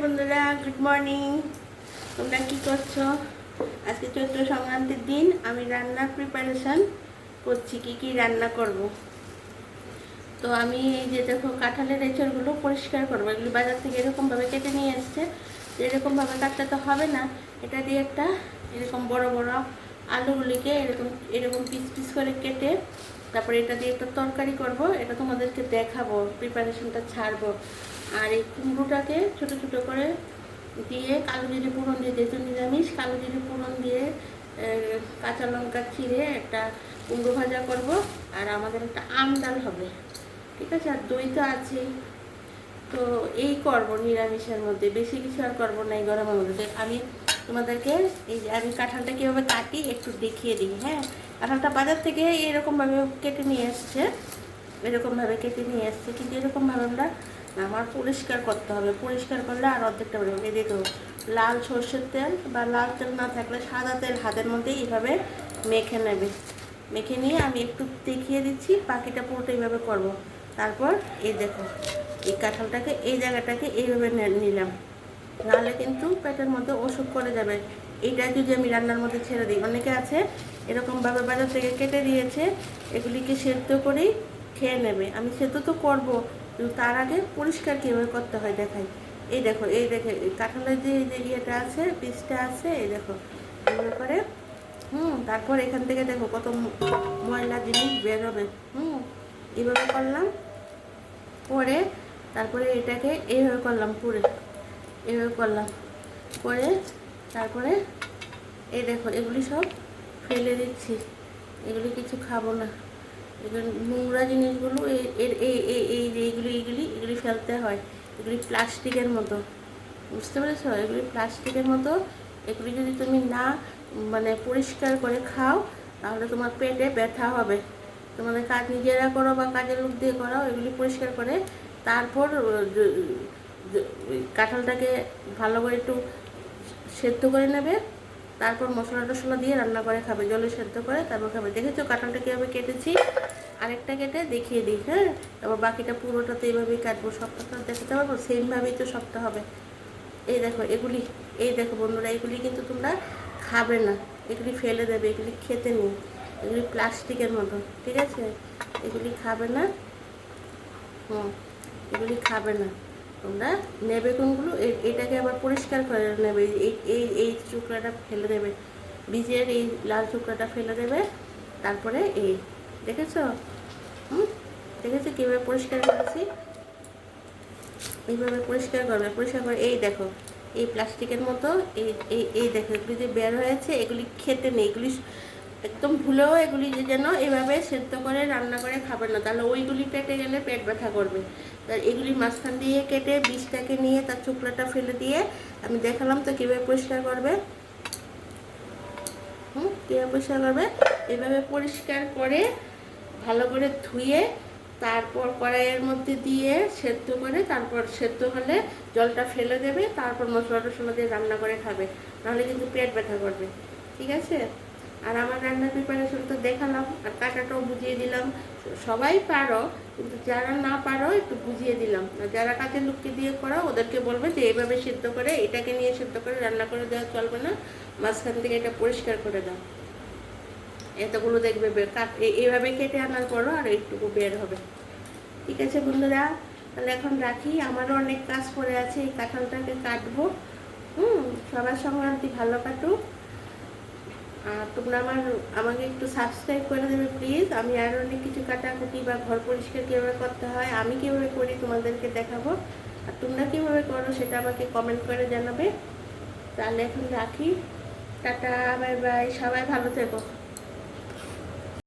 বন্ধুরা, good morning. তোমরা কি করছো? আজকে চৈত্র সংক্রান্তির দিন। আমি রান্নার প্রিপারেশন করছি, কি রান্না করব। তো আমি এই যে দেখো কাঁঠালের এঁচড়গুলো পরিষ্কার করবো। এগুলি বাজার থেকে এরকমভাবে কেটে নিয়ে এসছে। এরকমভাবে কাটতে তো হবে না, এটা দিয়ে একটা এরকম বড় বড় আলুগুলিকে এরকম এরকম পিস পিস করে কেটে তারপরে এটা দিয়ে একটা তরকারি করব। এটা তোমাদেরকে দেখাবো, প্রিপারেশনটা ছাড়বো। আর এই কুমড়োটাকে ছোট ছোট করে দিয়ে কালো জিরে ফোড়ন দিয়ে, যেহেতু নিরামিষ, কালো জিরে ফোড়ন দিয়ে কাঁচা লঙ্কা চিড়ে একটা কুমড়ো ভাজা করব। আর আমাদের একটা আম ডাল হবে, ঠিক আছে। আর দই তো আছেই। তো এই করব নিরামিষের মধ্যে, বেশি কিছু আর করবো না এই গরমের মধ্যে। আমি তোমাদেরকে এই যে আমি কাঁঠালটা কীভাবে কাটি একটু দেখিয়ে দিই। হ্যাঁ, কাঁঠালটা বাজার থেকে এরকমভাবে কেটে নিয়ে এসছে, এরকমভাবে কেটে নিয়ে এসছে। কিন্তু এরকমভাবে আমরা আমার পরিষ্কার করতে হবে। পরিষ্কার করলে আর অর্ধেকটা বেরোবে। এই দেখো, লাল সর্ষের তেল বা লাল তেল না থাকলে সাদা তেল হাতের মধ্যে এইভাবে মেখে নেবে। মেখে নিয়ে আমি একটু দেখিয়ে দিচ্ছি, বাকিটা পুরোটা এইভাবে করবো। তারপর এই দেখো, এই কাঁঠালটাকে এই জায়গাটাকে এইভাবে নিলাম, নাহলে কিন্তু পেটের মধ্যে অসুখ করে যাবে। এইটা যদি আমি রান্নার মধ্যে ছেড়ে দিই, অনেকে আছে এরকমভাবে বাজার থেকে কেটে দিয়েছে, এগুলিকে সেদ্ধ করেই খেয়ে নেবে। আমি সেদ্ধ তো করবো, কিন্তু তার আগে পরিষ্কার কীভাবে করতে হয় দেখাই। এই দেখো, এই দেখে কাঁঠালের যে ইয়েটা আছে, পিসটা আছে, এই দেখো এগুলো করে তারপর এখান থেকে দেখো কত ময়লা জিনিস বেরোবে। এইভাবে করলাম, করে তারপরে এটাকে এইভাবে করলাম, পুরে এইভাবে করলাম, করে তারপরে এই দেখো এগুলি সব ফেলে দিচ্ছি। এগুলি কিছু খাবো না, এগুলো নোংরা জিনিসগুলো। এইগুলি ফেলতে হয়। এগুলি প্লাস্টিকের মতো, বুঝতে পেরেছ? এগুলি প্লাস্টিকের মতো। এগুলি যদি তুমি না পরিষ্কার করে খাও, তাহলে তোমার পেটে ব্যথা হবে। তোমাদের কাজ নিজেরা করো বা কাজের লোক দিয়ে করাও, এগুলি পরিষ্কার করে তারপর কাঁঠালটাকে ভালো করে একটু সেদ্ধ করে নেবে। তারপর মশলা টশলা দিয়ে রান্না করে খাবে, জলে সেদ্ধ করে তারপর খাবে। দেখেছো কাঁঠালটা কীভাবে কেটেছি? আরেকটা কেটে দেখিয়ে দিই। হ্যাঁ, তারপর বাকিটা পুরোটা তো এইভাবেই কাটবো। সবটা তো দেখাতে পারবো, সেমভাবেই তো সবটা হবে। এই দেখো এগুলি, এই দেখো বন্ধুরা, এগুলি কিন্তু তোমরা খাবে না, এগুলি ফেলে দেবে। এগুলি খেতে নেই, এগুলি প্লাস্টিকের মতো, ঠিক আছে? এগুলি খাবে না। এগুলি খাবে না। তোমরা নেবে কোনগুলো, এটাকে আবার পরিষ্কার করে নেবে। এই চুকড়াটা ফেলে দেবে, বীজের এই লাল চুকড়াটা ফেলে দেবে। তারপরে এই দেখেছো, দেখেছো কীভাবে পরিষ্কার করেছি? এইভাবে পরিষ্কার করবে। পরিষ্কার করে এই দেখো, এই প্লাস্টিকের মতো এই দেখো এগুলি যে বের হয়েছে, এগুলি খেতে নেই। এগুলি একদম ভুলেও এগুলি যেন এভাবে সেদ্ধ করে রান্না করে খাবে না, তাহলে ওইগুলি পেটে গেলে পেট ব্যথা করবে। তাই এগুলি মাঝখান দিয়ে কেটে বীজটাকে নিয়ে তার চোকলাটা ফেলে দিয়ে আমি দেখালাম তো কীভাবে পরিষ্কার করবে। কীভাবে পরিষ্কার করবে? এভাবে পরিষ্কার করে ভালো করে ধুয়ে তারপর কড়াইয়ের মধ্যে দিয়ে সেদ্ধ করে, তারপর সেদ্ধ হলে জলটা ফেলে দেবে। তারপর মশলা টশলা দিয়ে রান্না করে খাবে, নাহলে কিন্তু পেট ব্যথা করবে, ঠিক আছে? আর আমার রান্নার প্রিপারেশন তো দেখালাম, আর কাটাটাও বুঝিয়ে দিলাম। সবাই পারো, কিন্তু যারা না পারো একটু বুঝিয়ে দিলাম। আর যারা কাজের লোককে দিয়ে করো, ওদেরকে বলবে যে এইভাবে সিদ্ধ করে, এটাকে নিয়ে সিদ্ধ করে রান্না করে দেওয়া চলবে না, মাঝখান থেকে এটা পরিষ্কার করে দাও। এতগুলো দেখবে এইভাবে কেটে আনার পরও আর একটুকু বের হবে, ঠিক আছে বন্ধুরা? তাহলে এখন রাখি, আমারও অনেক কাজ পড়ে আছে। এই কাঁঠালটাকে কাটবো। সবার সংক্রান্তি ভালো কাটুক। আর তোমরা আমাকে একটু সাবস্ক্রাইব করে দেবে প্লিজ। আমি আরও অনেক কিছু কাটাকুটি বা ঘর পরিষ্কার কীভাবে করতে হয়, আমি কীভাবে করি তোমাদেরকে দেখাবো। আর তোমরা কীভাবে করো সেটা আমাকে কমেন্ট করে জানাবে। তাহলে এখন রাখি, টাটা, বাই বাই, সবাই ভালো থেকো।